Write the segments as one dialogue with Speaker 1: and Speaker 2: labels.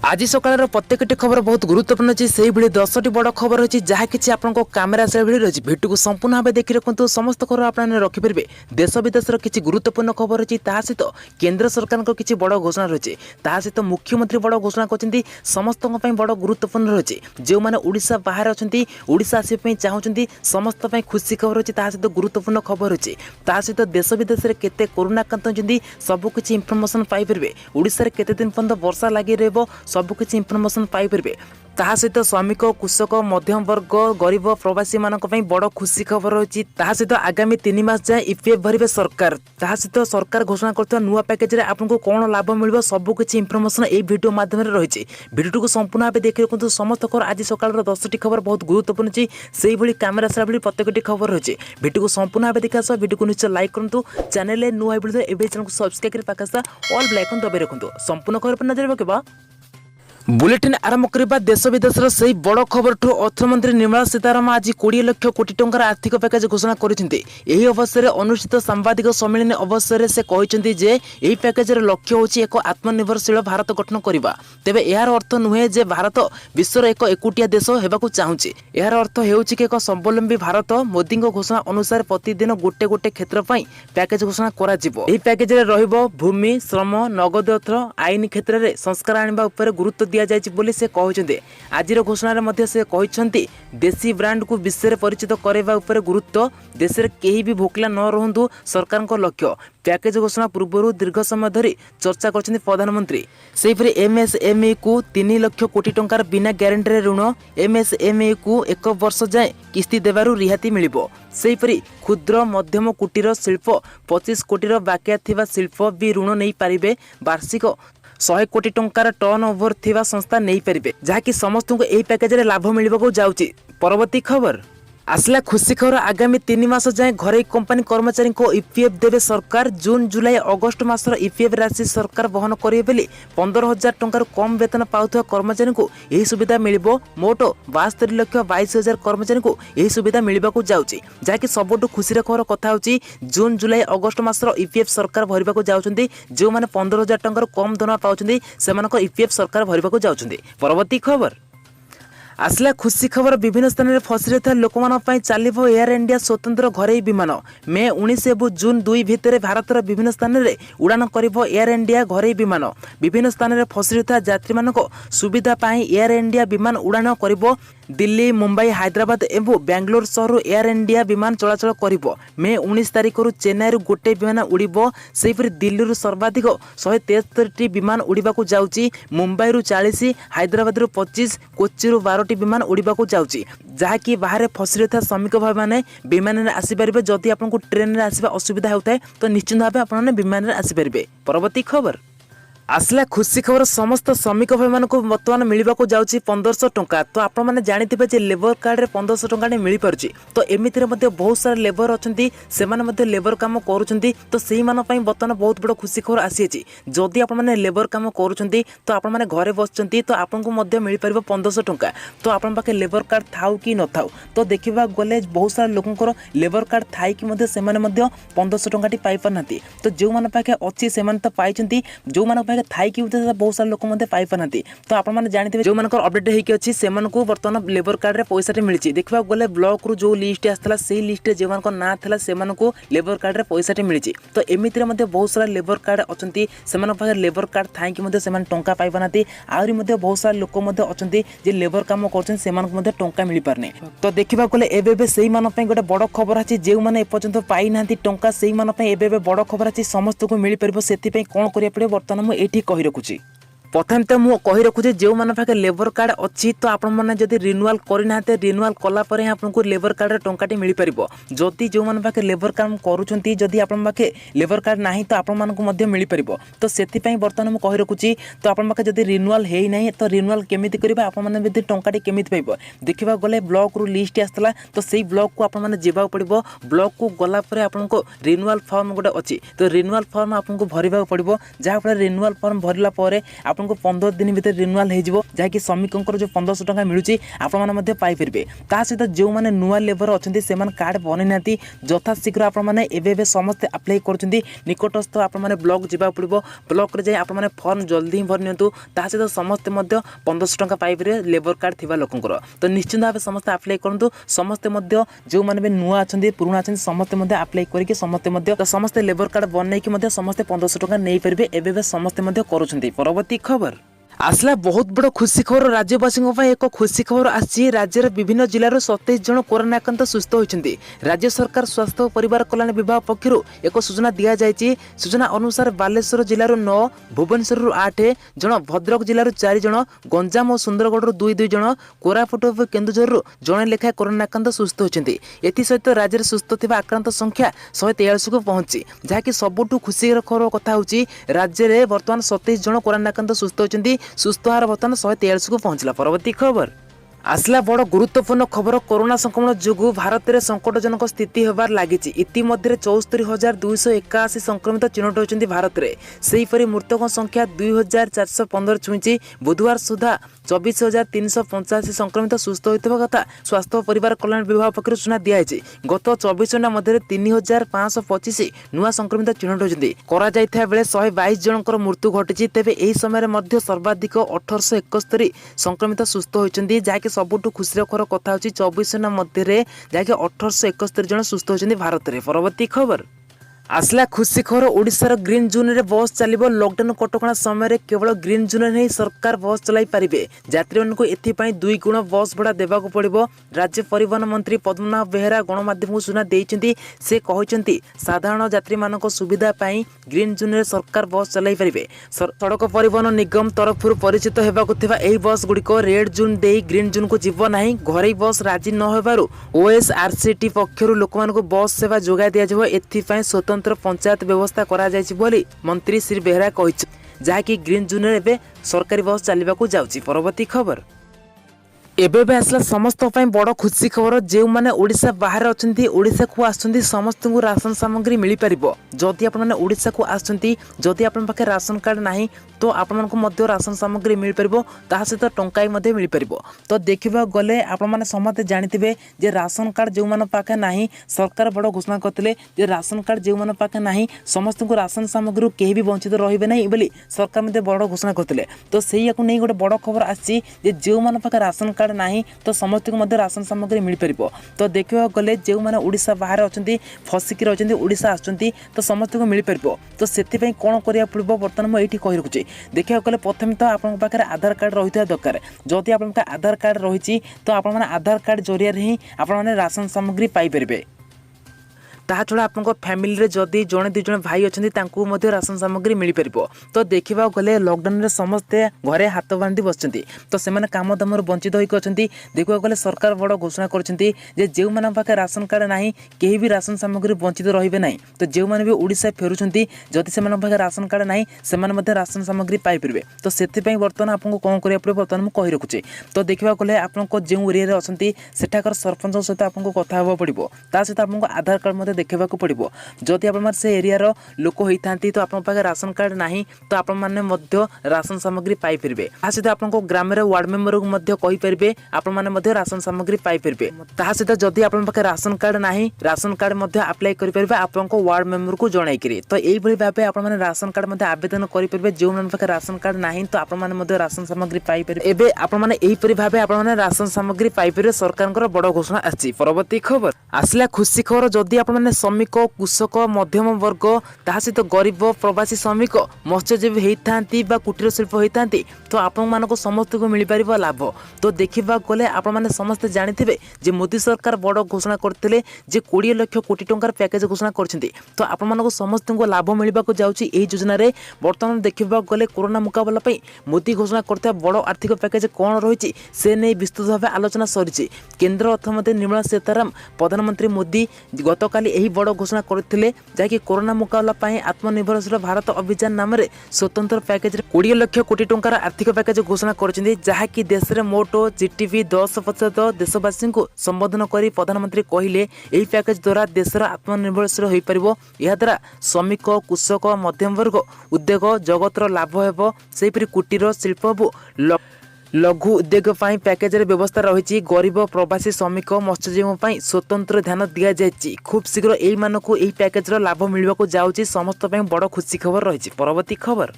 Speaker 1: आज सकाळ प्रत्येकटी खबर बहुत गुरुत्वपूर्ण अच्छी से भाई 10टी बड़ खबर अच्छी जहाँ कि आपको कैमेरा से भाई रही भिडियो को संपूर्ण भाव देखी रखु समस्त खबर आपने रखिपारे। देश विदेश किसी गुरुत्वपूर्ण खबर अच्छी सहित केन्द्र सरकार किसी बड़ घोषणा रही सहित मुख्यमंत्री बड़ घोषणा कर समस्त बड़ गुरुत्वपूर्ण रही जो मैंने ओडिशा बाहर अच्छा ओडिशा आसपा चाहते समस्त खुशी खबर अच्छी सहित गुरुत्वपूर्ण खबर अच्छी सहित देश विदेश में केते कोरोना आक्रांत होती सबकि इनफर्मेशन पाइपर। ओडिशा केते दिन पर्यंत वर्षा लगी रही सबकि इनफर्मेशन पाइपर। ता सहित श्रमिक कृषक मध्यम वर्ग गरीब प्रवासी मान बड़ खुशी खबर रही सहित आगामी 3 मास जाए ईपीएफ भरवे सरकार सहित सरकार घोषणा कर नुआ पैकेज रे आपको कौन लाभ मिल सबकि इनफर्मेशन ये वीडियो माध्यम रही वीडियो को संपूर्ण भाव देखिए रखु समस्त खबर आज सकाल 10टी खबर बहुत गुरुत्वपूर्ण अच्छी से भाई कैमेरा से भाई प्रत्येकटी खबर रही वीडियो को संपूर्ण भाव देखा वीडियो को निश्चय लाइक करूँ चैनल नुआ वीडियो एवं चैनल को सब्सक्राइब कर पाखा ऑल बेल आइकन दबाई रखु संपूर्ण खबर पर नजर रखा। बुलेटिन आरंभ करने देश विदेश से बड़ खबर ठू अर्थमंत्री निर्मला सीतारामन आज 20 लाख कोटी टंकार आर्थिक पैकेज घोषणा करते अवसर में अनुष्ठित सांबादिक सम्मेलन अवसर से कहते जे यही पैकेज लक्ष्य होची एक आत्मनिर्भरशील भारत गठन करने तेबे यार अर्थ नुहे जे भारत विश्वर एक एकुटिया देश होगा चाहूँगी यार अर्थ होची कि एक स्वावलंबी भारत मोदी घोषणा अनुसार प्रतिदिन गोटे गोटे क्षेत्र पैकेज घोषणा करा पैकेज भूमि श्रम नगद अर्थ आईन क्षेत्र में संस्कार आने गुरुत्व दिया बोली से कहते आज घोषणा से कहते देशी ब्रांड को विश्व में परिचित करने उपर गुरुत्व देश में कहीं भी भोकला न रुहतु सरकार लक्ष्य पैकेज घोषणा पूर्व दीर्घ समय धरी चर्चा कर प्रधानमंत्री सेहीपरि एमएसएमई को 3 लाख कोटी टंकार बिना ग्यारंटी ऋण एमएसएमई को 1 वर्ष जाए किस्ती देवारु रिहाती मिलिबो। सेहीपरि क्षुद्र मध्यम कुटीर शिल्प 25 कोटीर बाकिया थिबा शिल्प भी ऋण नहीं पारिबे वार्षिक 100 कोटी टंकार टर्न ओवर थिबा संस्था नहीं पारिबे जहाँकि समस्त को यही पैकेज रे लाभ मिलवाक जाउची। परवर्ती खबर आसला खुशी खबर आगामी 3 मास जाए घरे कंपनी कर्मचारी को ईपीएफ देवे सरकार जून जुलाई अगस्ट मासर ईपीएफ राशि सरकार बहन करेंगे बोली 15,000 टंकार कम वेतन पाउथुवा कर्मचारी को यही सुविधा मिलिबो। मोट 72,22,000 कर्मचारी को यही सुविधा मिलवाक जाउची जहाँकि सबुठु खुशी खबर कथा होची जून जुलाई अगस्ट मासर ईपीएफ सरकार भरवाक जाउछंती जो माने 15,000 टंकार कम दरमा पाउछंती सेमानक ईपीएफ सरकार भरवाक जाउछंती। परवर्ती खबर आसला खुशी खबर विभिन्न स्थान में फसी रही लोक चलो एयर इंडिया स्वतंत्र घरे विमान मे 19 और जून 2 भितर भारतर विभिन्न स्थान में उड़ान कर एयर इंडिया घरे विमान विभिन्न स्थान में फसी रही यात्री मान सुविधा एयर इंडिया विमान उड़ान कर दिल्ली मुंबई हैदराबाद एवं बेंगलोर सहर एयर इंडिया विमान चलाचल कर मे 19 तारिख चेन्नई गोटे विमान उड़ब सेहीपरि दिल्ली सर्वाधिक 173 विमान उड़ाक जाऊँगी मुंबई 40 हैदराबाद 25 कोच्चि 12 विमान उड़ाक जाऊँगी जहाँकि बाहर फसी रही श्रमिक भाई मैंने विमान में आसीपारे जदि आपको ट्रेन में आसवा असुविधा होता है तो निश्चित भाव आपने विमान में आसीपारे। परवर्ती खबर आसला खुशी खबर समस्त श्रमिक भाई मान को बर्तमान मिलवाक जाऊँगी 1500 टंका। तो आप जानते लेबर कार्ड रे 1500 टंका मिल पार्टी तो एमती बहुत सारा लेबर अच्छा लेबर कम कर तो से बर्तमान बहुत बड़ खुशी खबर आसी जदि आपने लेबर कम कर तो आपने घरे बस तो आपको मिल पार 1500 टंका। तो आप लेबर कार्ड थाउ कि न थाउ तो देखा गले बहुत सारा लोकंर लेबर कार्ड थाई कि 1500 टंका पाई पारना तो जो मैंने पाखे अच्छी से तो पाई जो थाई कि बहुत सारा लोक पाई पारना तो आपने जानते जो मान अपडेट होगी से बर्तमान लेबर कार्ड रे पैसा मिली देखा गले ब्लॉक रू जो लिस्ट आसाला से लिस्ट जो ना था से लेबर कार्ड रे पैसा मिली तो एमती बहुत सारा लेबर कार्ड अच्छा से लेबर कार्ड थाई कि टंका पाई पारना आहरी बहुत सारा लोक अच्छा लेबर कम कर टंका मिल पारने तो देखा गले एवं से गोटे बड़ खबर अच्छी जो मैंने एपर्तंत पाई ना टंका से बड़ खबर अच्छी समस्त को मिल पार से कौन करा पड़े बर्तमान मुझे कही रखुची। प्रथम तो मुझे कही रखुचे जो मैंने पाखे लेबर कार्ड अच्छी तो आपड़ी रिन्यूआल करना रिन्यूआल कलापर आपको लेबर कार्ड टंकाटी मिल पार जदि जो मैंने पाखे लेबर काम करुँच आप पाखे लेबर कार्ड ना तो आपको मिल पार तो से बर्तमान मुझे कही रखुची तो आप पाखे जब रिन्यूआल होना तो रिन्यूआल केमी करेंगे आपने टंकाटी केमी पाइब देखा गले ब्लॉक रू लिस्ट आसाला तो से ब्लॉक को आपने जावाक पड़ो ब्लॉक को गलापर आपको रिन्यूआल फॉर्म गोटे अच्छी तो रिन्यूआल फॉर्म आपको भरवा पड़ो जहाँफल रिन्यूआल फॉर्म भरला आपको 15 दिन भितर रिन्यूअल हो जहाँकि श्रमिकों जो 1500 टଙ୍କା मिलूँ आपने पाइपर ता सहित जो मैंने नुआ लेबर अच्छा से कार्ड बनई ना यथाशीघ्र आपने समस्ते आप्लाय कर निकटस्थ आपने ब्लॉक जावाक पड़ो ब्लॉक जाए आपने फर्म जल्दी ही भर नियंतु ता सहित समस्ते 1500 टଙ୍କା पाइपर लेबर कार्ड थिबा लोकंकर तो निश्चिंत भाव समस्ते आप्लाय करूँ समस्ते जो मैंने नुआ अच्छा पुराणा अच्छा समस्ते आप्लाय करके समस्ते लेबर कार्ड बनई समस्ते 1500 टଙ୍କା नहीं पारे एवं समस्ते करुँच। परवर्ती खबर आसला बहुत बड़ खुशी खबर राज्यवासी एक खुशी खबर आसी राज्यर विभिन्न जिलार 27 जन कोरोना आक्रांत सुस्थ होती राज्य सरकार स्वास्थ्य और परिवार कल्याण विभाग पक्षर एक सूचना दि जाएगी। सूचना अनुसार बालेश्वर जिलूर 9 भुवनेश्वर 8 जन भद्रक जिलूर 4 जन गंजाम और सुंदरगढ़ 2 जन कोरापुट और केन्दुझर जड़े लेखाएं कोरोना आक्रांत सुस्थ होती एसत राज्य सुस्थ थी आक्रांत संख्या 143 को पहुंची जहाँकि सबुठ खुशी खबर कथा हूँ राज्य में बर्तमान 27 जन कोरोना आक्रांत सुस्थ होती सुस्थ हार बर्तमान 143 को पहुंचला। परवर्ती खबर आसला बड़ गुरुत्वपूर्ण खबर कोरोना संक्रमण जो भारत में संकटजनक स्थिति होबार लगी इतिमध्य 74,281 संक्रमित चिन्हट होती भारत में सेहीपरि मृतकों संख्या 2,415 छुई बुधवार सुधा 24,385 संक्रमित सुस्थ होता कथा स्वास्थ्य और परिवार कल्याण विभाग पक्ष सूचना दिखाई गत 24 घंटा मध्य 3,525 नुआ संक्रमित चिन्हट होती बेले 122 जनकर मृत्यु घटी तेज यही समय सर्वाधिक 1871 संक्रमित सुस्थ होती जहाँकि सबुठ खुशी खबर कथा हूँ 24 घंटा मध्य जहाँकि 1871 जन सुस्थ होती भारत में। परवर्ती खबर आसला खुशी खबर ओडिशार ग्रीन जोन रे बस चलो लॉकडाउन कटकणा समय केवल ग्रीन जोन ही सरकार बस चलाई पारे यात्री मानक एथपाई 2 गुण बस भड़ा देवाक पड़ो राज्य परिवहन मंत्री पद्मनाभ बेहेरा गणमाध्यम को सूचना देते से कहते साधारण यात्री मानक सुविधा पाई ग्रीन जोन रे सरकार बस चलाई पारे सड़क परिवहन निगम तरफ परिचित होगा बस गुड़िक रेड जोन दे ग्रीन जोन को जीव ना घरे बस राजी न होबारु ओएसआरसीटी पक्षर लोक बस सेवा जोगाई दिया एथपाई स्वतंत्र पंचायत व्यवस्था करा जायछि बोली मंत्री श्री बेहरा कहिछि जहाँकि ग्रीन जोन रे सरकारी बस चलने जाउछि। परवर्ती खबर एबे आसला समस्त बड़ खुशी खबर जो मैंने ओडिशा बाहर अच्छा ओडिशा को आसुँच समस्त को राशन सामग्री मिल पार जदि आपने ओडिशा को आसुँच आपन पाखे राशन कार्ड ना तो आपको राशन सामग्री मिल पार सहित टंकाई मिल पार तो देखा गले आपने समस्ते जानते जे राशन कार्ड जो मन पाखे ना सरकार बड़ घोषणा करते राशन कार्ड जो मन पाखे ना समस्त को राशन सामग्री कहीं भी वंचित रही ना बोली सरकार बड़ घोषणा करते तो से नहीं गोटे बड़ खबर आसी जो मन पाखे राशन कार्ड ना तो समस्त को राशन सामग्री मिल पार तो देखा गले जो मैंने ओडिशा बाहर अच्छा फसिकी रही ओडिशा आसुँच तो समस्त को मिल पार तो से कौन करा पड़ो बर्तमान मुझे कही रखुच्छी देखा गले प्रथम तो आपन पाखे आधार कार्ड रही दरकार जदि आप आधार कार्ड रही तो आप आधार कार्ड जरिया ही आपने राशन सामग्री पाइपर ता छड़ा आपको फैमिली रे जदि जड़े 2 जन भाई अच्छा राशन सामग्री मिल पार तो देखा गले लॉकडाउन में समस्ते घरे हाथ बांधि बसते तो से कम दाम वंचित होती देखा गले सरकार बड़ घोषणा करते जो मन पाखे राशन कार्ड ना कहीं भी राशन सामग्री वंचित रे ना तो जो मैंने भी ओडिशा फेरुंट जदि से पाखे राशन कार्ड ना से राशन सामग्री पाइपर तो से बर्तमान आपको कौन करा पड़े बर्तमान मुझे कही रखुच्छे तो देखा गले आपको जो एरिया अच्छा सेठाकर सरपंच सहित आपको कथा हाँ पड़ो सहित आपको आधार कार्ड देखा पड़ो जदि आप से एरिया लोक होता तो आप राशन कार्ड ना तो आपने राशन सामग्री पाइपर सहित आपको ग्राम वार्ड मेंबर को कहींपारे आपने राशन सामग्री पाइपर सहित जदि आप राशन कार्ड ना राशन कार्ड आप्लाय करेंगे आपको वार्ड मेंबर को जनईकि तो यही भाव आपने राशन कार्ड आवेदन करेंगे जो पाखे राशन कार्ड ना तो आपने राशन सामग्री पाइपर एवं आपने भाव आपने राशन सामग्री पाइपर सरकार बड़ घोषणा आसी। परवर्ती खबर आसला खुशी खबर जदि आपने श्रमिक कृषक मध्यम वर्ग ता सहित गरीब प्रवासी श्रमिक मत्स्यजीवी होता कुटीर शिल्प होता तो आपण समस्त को मिल पार लाभ तो देखा गले आपने समस्ते जानते मोदी सरकार बड़ घोषणा करते 20 लाख कोटी टंकार पैकेज घोषणा करते तो आपण समस्त को लाभ मिलवा जाऊँगी यही योजना बर्तमान देखा गले कोरोना मुकाबला मोदी घोषणा करता बड़ आर्थिक पैकेज कौन रही से नहीं विस्तृत भाव आलोचना सरी केन्द्र अर्थमंत्री निर्मला सीताराम प्रधानमंत्री मोदी गतकाली यही बड़ घोषणा करथिले जाकि कोरोना मुकाबला पाई आत्मनिर्भरशील भारत अभियान नाम रे स्वतंत्र पैकेज 20 लाख कोटी टंकार आर्थिक पैकेज घोषणा करछिंदी जहाँकि देश रे मोट जीडीपी 10% देशवासी को संबोधन करी प्रधानमंत्री कहिले यही पैकेज द्वारा देशर आत्मनिर्भरशील होई परिबो। या द्वारा श्रमिक कृषक मध्यम वर्ग उद्योग जगतर लाभ हेबो। सेहिपरि कुटीर शिल्प लघु उद्योग पाई पैकेज रे व्यवस्था रही। गरीब प्रवासी श्रमिक मत्स्यजीवी स्वतंत्र ध्यान दि जाएगी। खूब शीघ्र यही मानक यही पैकेज लाभ मिलवाक जाऊँगी। समस्त बड़ खुशी खबर रही। परवर्ती खबर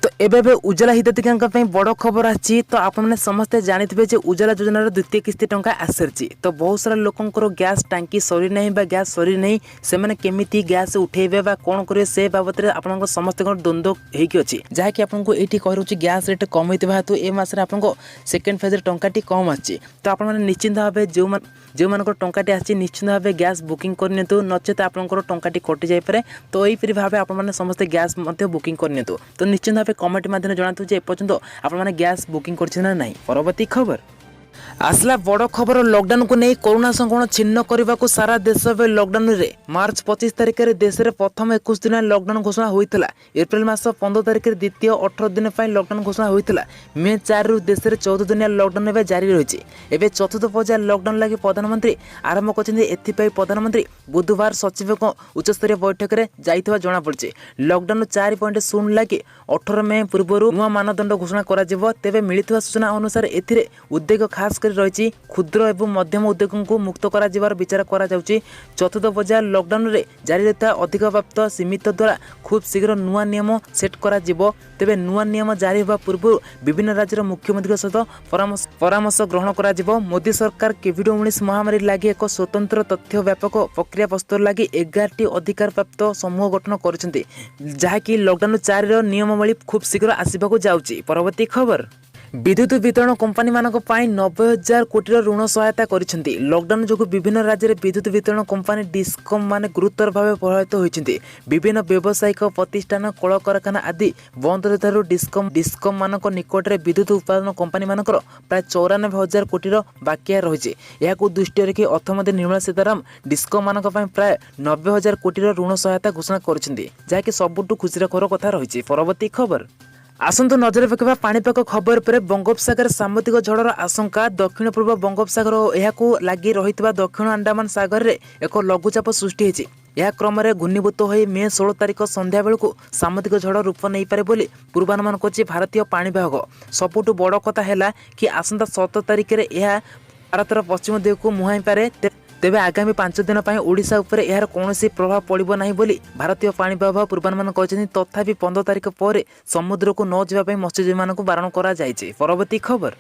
Speaker 1: तो एबे उज्ज्वला हिताधिकारी बड़ खबर आछि। तो आपने समस्ते जानिथिबे जे उज्ज्वला योजनार द्वितीय किस्ती टंका आसरछि। तो बहुत सारा लोकंकर गैस टांकी सरी नहीं बा गैस सरी नहीं से माने केमिति गैस उठेबे बा कोन करे से बाबत रे आपन समस्त द्वंद्व हेकी अछि जहा कि आपन को एठी कहरुछि गैस रेट कम होइतबा हेतु ए मास रे आपन को सेकंड फेज रे टंकाटी कम आछि। तो आपन माने निश्चिंत भाबे जो मानकर टंकाटी आछि निश्चिंत भाबे गैस बुकिंग करनियंतु नचेत आपनकर टंकाटी कटि जाय पारे। तो एही परि भाबे आपन माने समस्त गैस मध्ये बुकिंग करनियंतु। तो निश्चिंत भाबे कमेंट माध्यम जणातु जे एपर्यंत आपण माने गैस बुकिंग करछि ना नहीं। परवर्ती खबर आसला बड़ खबर लॉकडाउन को नहीं कोरोना संक्रमण छिन्न करने को सारा देश लॉकडाउन रे मार्च 25 तारिख में देश में प्रथम 21 दिन लॉकडाउन घोषणा होता। एप्रिल मास 15 तारिख में द्वितीय 18 दिन लॉकडाउन घोषणा होता। मे 4 रु देश में 14 दिन लॉकडाउन एवं जारी रही। एवं चतुर्थ पर्याय लॉकडाउन लगी प्रधानमंत्री आरंभ कर प्रधानमंत्री बुधवार सचिव उच्चस्तरीय बैठक में जाइथिबा जणा पड़छि। लॉकडाउन 4.0 लगी 18 मे पूर्व नुआ मानदंड घोषणा करा जिवो। तेबे मिलिथिबा सूचना अनुसार एथिरे उद्योग खास रही क्षुद्र एवं मध्यम उद्योग को मुक्त कर विचार करा जाउछि। चतुर्थ पर्याय लॉकडाउन रे जारी रहता अधिक व्याप्त सीमित द्वारा खूब शीघ्र नुआ नियम सेट करा जिवो। तेबे नुआ नियम जारी होगा पूर्व विभिन्न राज्यर मुख्यमंत्री सहित परामर्श ग्रहण करा जिवो। मोदी सरकार कोविड-19 महामारी लगी एक स्वतंत्र तथ्य व्यापक प्रक्रिया प्रस्तुत लगी 11टी अधिकार प्राप्त समूह गठन करछन्ती जहाँकि लॉकडाउन 4 नियमावली खूब शीघ्र आसवाक जाउछि। परवर्ती खबर विद्युत वितरण कंपानी मानक पाई 90,000 कोटी ऋण सहायता करिसेंती। लॉकडाउन जो विभिन्न राज्य में विद्युत वितरण कंपानी डिस्कम माने गुरुतर भाव प्रभावित होइछन्ती। विभिन्न व्यावसायिक प्रतिष्ठान कल कारखाना आदि बंद रहथारु डिस्कम मानक निकट में विद्युत उत्पादन कंपानी मानकर प्राय 94,000 कोटी बाकिया रही। यहां दृष्टि रखी अर्थमंत्री निर्मला सीतारामन डिस्कम मानक पाई प्राय 90,000 कोटी ऋण सहायता घोषणा करिसेंती जहाँकि सबुठु खुशीर खबर कथा रही। परवर्ती खबर आसंतु नजर पकाइबा पाणीपाग खबर पर बंगोपसागर सामुद्रिक झड़र आशंका। दक्षिण पूर्व बंगोपसागर एहाकू लागी रहितबा दक्षिण अंडमान सागर रे एक लघुचाप सृष्टि होइछि। यह क्रम में घूर्णीभूत हो मे 16 तारिख संध्या बेलू सामुद्रिक झड़ रूप नहीं पारे बोली पूर्वानुमान करछि भारतीय पाणीपाग। सबुठु बड़ कथा है कि आसंता 17 तारिख में यह भारतर पश्चिम दिग को मुहाई पारे। तेबे आगामी 5 दिन ओडिशा उपर यार कौनसी प्रभाव पड़िबो नाही बोली भारतीय पाणीपाग पूर्वानुमान कहछन्ती। तथापि 15 तारिख पर समुद्र को न जावाई मत्स्यजीवी मानक बारण करा जायछि। परवर्ती खबर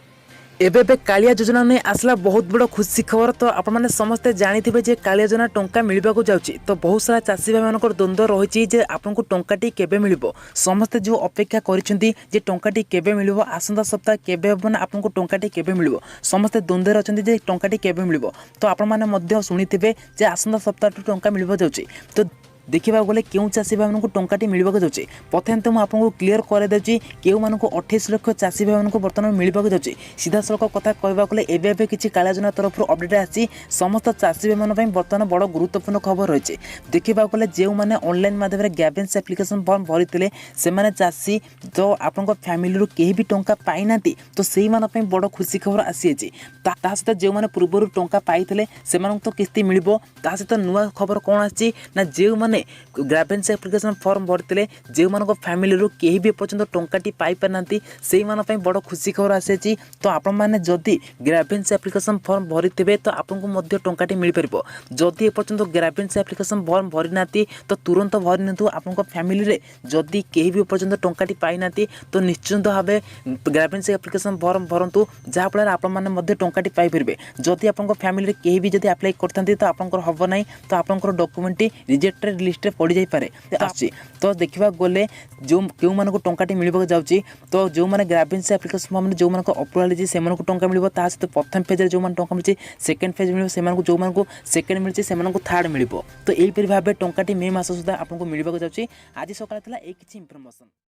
Speaker 1: एबे कालिया योजना नहीं आसला बहुत बड़ खुशी खबर। तो आपने समस्ते जानिथिबे जे कालिया योजना टंका मिलबाक जाउछि। तो बहुत सारा चाषी भाई मानकर द्वंद्व रही जे आपनको टंकाटी केबे मिलिबो। समस्ते जो अपेक्षा करिसेंती जे टंकाटी केबे मिलिबो आसंता सप्ताह केबे हबना आपनको टंकाटी केबे मिलिबो। समस्ते द्वंद्व अछंती जे टंकाटी केबे मिलिबो। तो आपण माने मध्य सुनिथिबे जे आसंता सप्ताह टंका मिलिबो जाउछि। तो देखा गले क्यों चाषी भाई को टंकाटी मिलवाक जाऊँगी प्रथम तो मुझे क्लीयर कर दूसरी क्यों मानक 28 लाख चाषी भाई को बर्तमान मिलवाक जाऊँगी। सीधा सड़क कथा कहवा गले एवं किसी कालिया योजना तरफ अपडेट आसी समस्त चाषी भाई बर्तमान बड़ गुरुत्वपूर्ण खबर रही। देखा गले जो मैंने ऑनलाइन माध्यम ग्रावेन्स एप्लिकेशन फॉर्म भरी से चाषी तो आपण फैमिली कहीं भी टंका पाई ना तो से बड़ खुशी खबर आसी सहित जो मैंने पूर्व टंका पाई से तो किस्ती मिल सहित नुआ खबर कौन आसी जो मैंने ग्रावेन्स एप्लिकेशन फॉर्म भरते जो मान फैमिली कहीं भी पर्यटन टंकाटी पाई पार ना से बड़ खुशी खबर आसी। तो आपण मैंने जदि ग्रावेन्स एप्लिकेशन फॉर्म भरी थे तो आपको टंकाटी मिल पार। जदि एपर्यंत ग्रावेन्स एप्लिकेशन फॉर्म भरी ना तो तुरंत भरी निंतु आपन फैमिली जदि कहीं भी पर्यटन टंकाटी पाई ना तो निश्चिंत भाव ग्रावेन्स एप्लिकेशन फॉर्म भरतु जहाँफल आपने टंकाटी पाइपर। जदि आप फैमिली कहीं भी जब अप्लाई करते तो आपंकर हम ना तो आपंकर डॉक्यूमेंट रिजेक्टेड लिस्ट में पड़ जापे। तो देखा गले जो क्यों मानक टंकाटी मिलवाक जाऊँगी तो जो मैंने ग्रावेन्स एप्लिकेशन फॉर्म जो मानक अप्रूवाल से टंका मिल सहित प्रथम फेज जो टंका मिली सेकेंड फेज मिल जो मानक सेकेंड मिली से थार्ड मिल। तो यहीपरि भाव टंकाटी मे मास सुधा आपको मिलवाक जाऊँगी। आज सकाळ एक किसी इनफॉरमेशन।